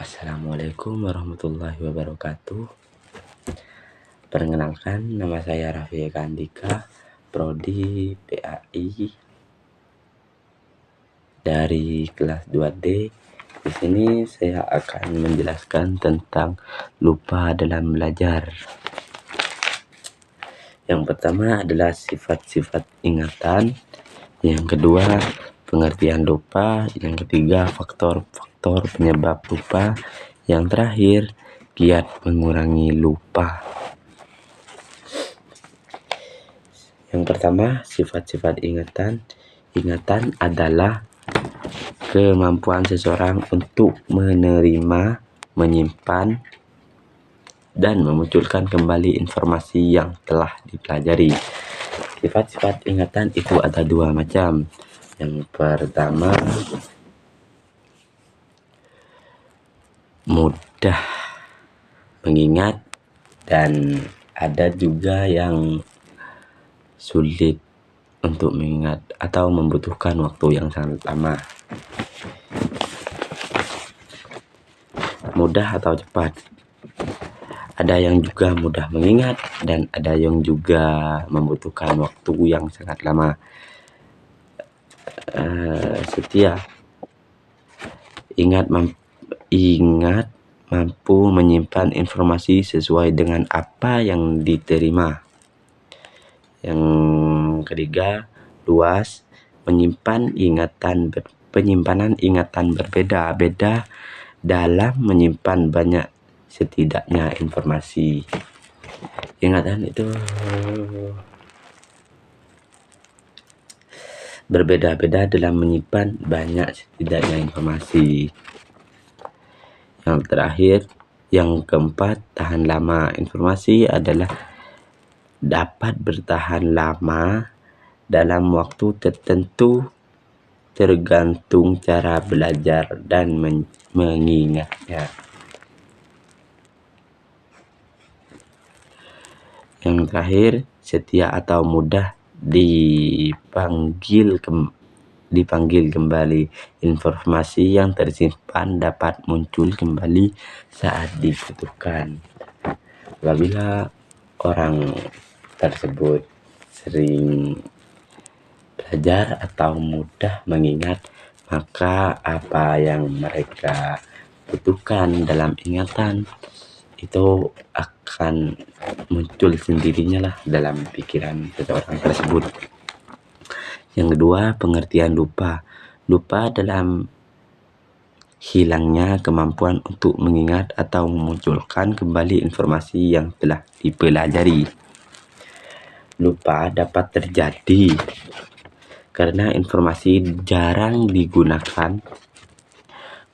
Assalamualaikum warahmatullahi wabarakatuh. Perkenalkan, nama saya Raffi Eka Andika, Prodi PAI dari kelas 2D. Di sini saya akan menjelaskan tentang lupa dalam belajar. Yang pertama adalah sifat-sifat ingatan, yang kedua pengertian lupa, yang ketiga faktor-faktor penyebab lupa, yang terakhir kiat mengurangi lupa. Yang pertama, sifat-sifat ingatan. Ingatan adalah kemampuan seseorang untuk menerima, menyimpan, dan memunculkan kembali informasi yang telah dipelajari. Sifat-sifat ingatan itu ada dua macam. Yang pertama, mudah mengingat, dan ada juga yang sulit untuk mengingat atau membutuhkan waktu yang sangat lama. Mudah atau cepat. Ada yang juga mudah mengingat dan ada yang juga membutuhkan waktu yang sangat lama. Setia. Ingat mampu menyimpan informasi sesuai dengan apa yang diterima. Yang ketiga, luas. Penyimpanan ingatan berbeda-beda dalam menyimpan banyak setidaknya informasi. Ingatan itu berbeda-beda dalam menyimpan banyak setidaknya informasi. Yang terakhir, yang keempat, tahan lama. Informasi adalah dapat bertahan lama dalam waktu tertentu tergantung cara belajar dan mengingatnya. Yang terakhir, setia atau mudah dipanggil kembali. Informasi yang tersimpan dapat muncul kembali saat dibutuhkan. Apabila orang tersebut sering belajar atau mudah mengingat, maka apa yang mereka butuhkan dalam ingatan itu akan muncul sendirinya lah dalam pikiran seseorang tersebut. Yang kedua, pengertian lupa. Lupa dalam hilangnya kemampuan untuk mengingat atau memunculkan kembali informasi yang telah dipelajari. Lupa dapat terjadi karena informasi jarang digunakan,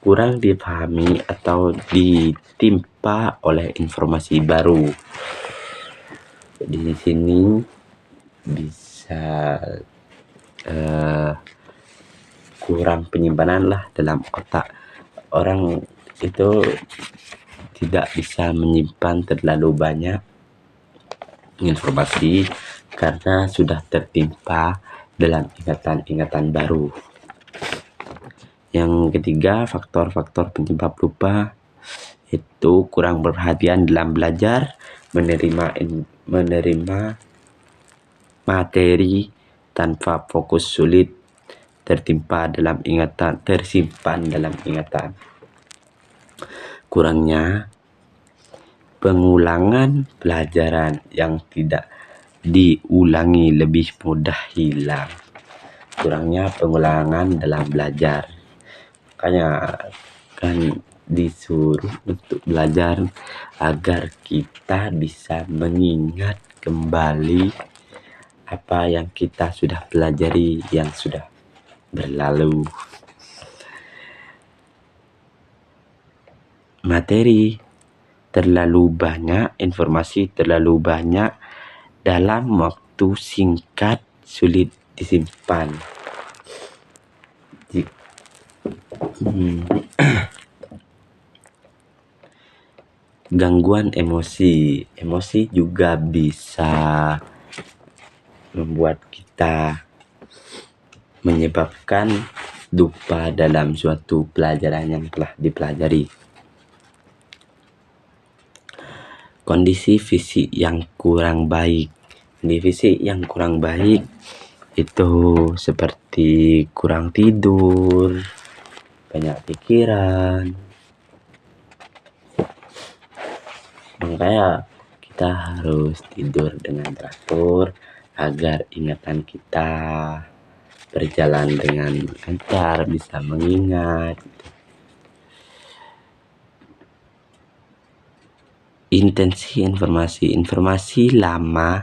kurang dipahami, atau ditimpa oleh informasi baru. Di sini bisa kurang penyimpanan lah dalam otak. Orang itu tidak bisa menyimpan terlalu banyak informasi karena sudah tertimpa dalam ingatan-ingatan baru. Yang ketiga, faktor-faktor penyebab lupa itu kurang perhatian dalam belajar, menerima materi tanpa fokus, sulit tersimpan dalam ingatan. Kurangnya pengulangan pelajaran yang tidak diulangi lebih mudah hilang. Kurangnya pengulangan dalam belajar. Makanya kan disuruh untuk belajar agar kita bisa mengingat kembali apa yang kita sudah pelajari yang sudah berlalu. Materi terlalu banyak, informasi terlalu banyak dalam waktu singkat, sulit disimpan. Gangguan emosi. Emosi juga bisa membuat kita menyebabkan lupa dalam suatu pelajaran yang telah dipelajari. kondisi fisik yang kurang baik. Kondisi fisik yang kurang baik itu seperti kurang tidur, banyak pikiran. Makanya kita harus tidur dengan teratur agar ingatan kita berjalan dengan lancar, bisa mengingat. Intensi informasi lama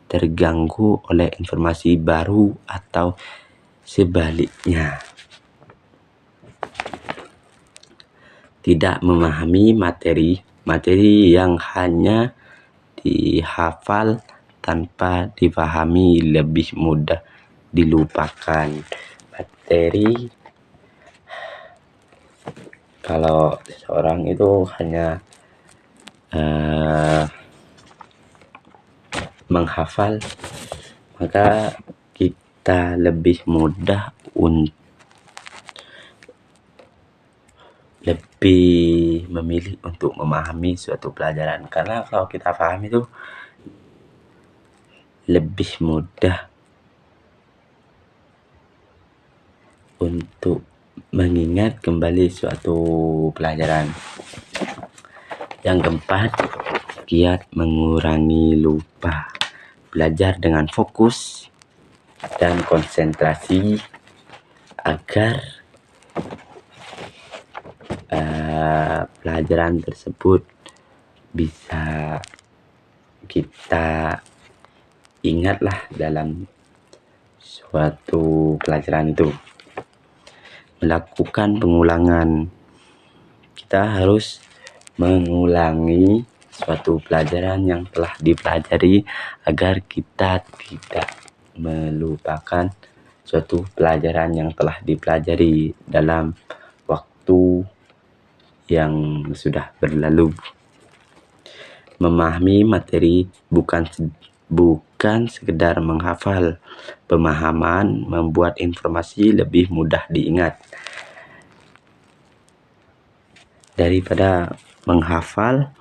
terganggu oleh informasi baru atau sebaliknya. Tidak memahami materi yang hanya dihafal tanpa dipahami lebih mudah dilupakan. Materi, kalau seorang itu hanya menghafal, maka kita lebih mudah lebih memilih untuk memahami suatu pelajaran, karena kalau kita paham itu lebih mudah untuk mengingat kembali suatu pelajaran. Yang keempat, kiat mengurangi lupa. Belajar dengan fokus dan konsentrasi agar pelajaran tersebut bisa kita ingatlah dalam suatu pelajaran itu. Melakukan pengulangan. Kita harus mengulangi suatu pelajaran yang telah dipelajari agar kita tidak melupakan suatu pelajaran yang telah dipelajari dalam waktu yang sudah berlalu. Memahami materi bukan sekedar menghafal. Pemahaman membuat informasi lebih mudah diingat daripada menghafal.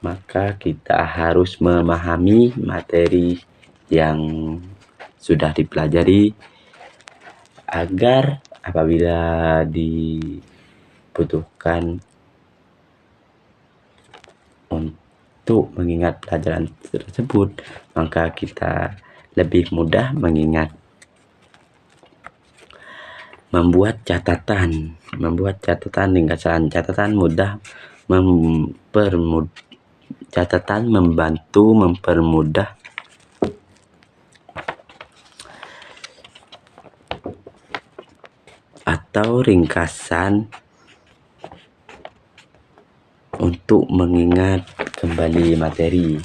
Maka kita harus memahami materi yang sudah dipelajari agar apabila dibutuhkan untuk mengingat pelajaran tersebut, maka kita lebih mudah mengingat. Membuat catatan ringkasan. Catatan membantu mempermudah atau ringkasan untuk mengingat kembali materi.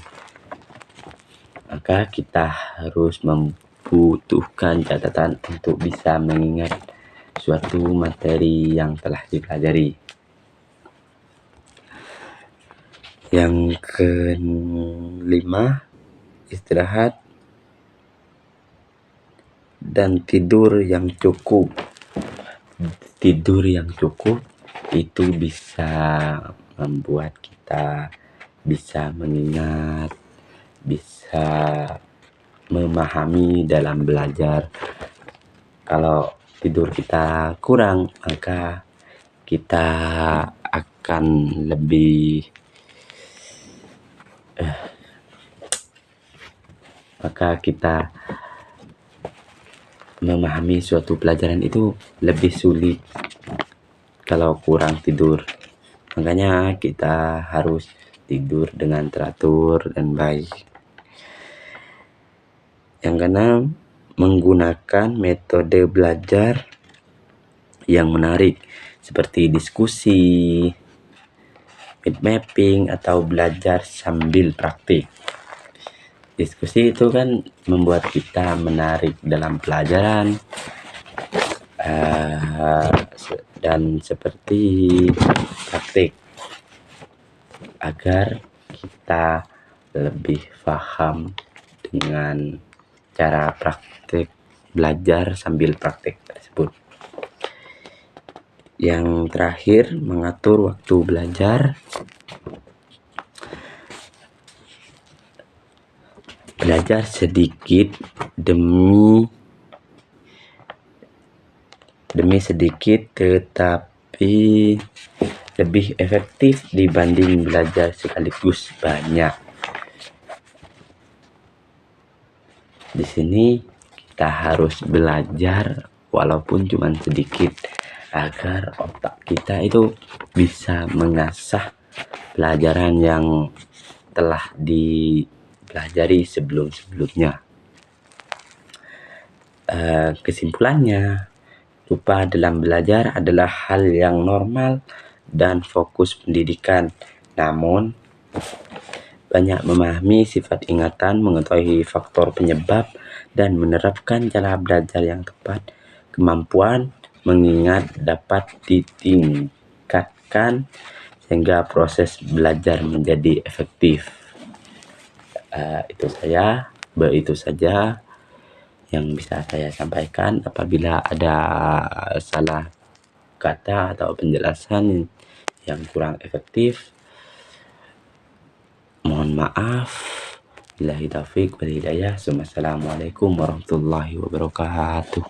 Maka kita harus membutuhkan catatan untuk bisa mengingat suatu materi yang telah dipelajari. Yang kelima, istirahat dan tidur yang cukup. Tidur yang cukup itu bisa membuat kita bisa mengingat, bisa memahami dalam belajar. Kalau tidur kita kurang, maka kita akan lebih memahami suatu pelajaran itu lebih sulit kalau kurang tidur. Makanya kita harus tidur dengan teratur dan baik. Yang keenam, menggunakan metode belajar yang menarik seperti diskusi, mind mapping, atau belajar sambil praktik. Diskusi itu kan membuat kita menarik dalam pelajaran, dan seperti praktik agar kita lebih paham dengan cara praktik belajar sambil praktik tersebut. Yang terakhir, mengatur waktu belajar. belajar sedikit demi sedikit, tetapi lebih efektif dibanding belajar sekaligus banyak. Di sini kita harus belajar walaupun cuma sedikit agar otak kita itu bisa mengasah pelajaran yang telah dipelajari sebelum-sebelumnya. Kesimpulannya, lupa dalam belajar adalah hal yang normal dan fokus pendidikan. Namun, banyak memahami sifat ingatan, mengetahui faktor penyebab, dan menerapkan cara belajar yang tepat. Kemampuan mengingat dapat ditingkatkan sehingga proses belajar menjadi efektif. Itu saja yang bisa saya sampaikan. Apabila ada salah kata atau penjelasan yang kurang efektif, mohon maaf. Billahi taufiq wal hidayah. Assalamualaikum warahmatullahi wabarakatuh.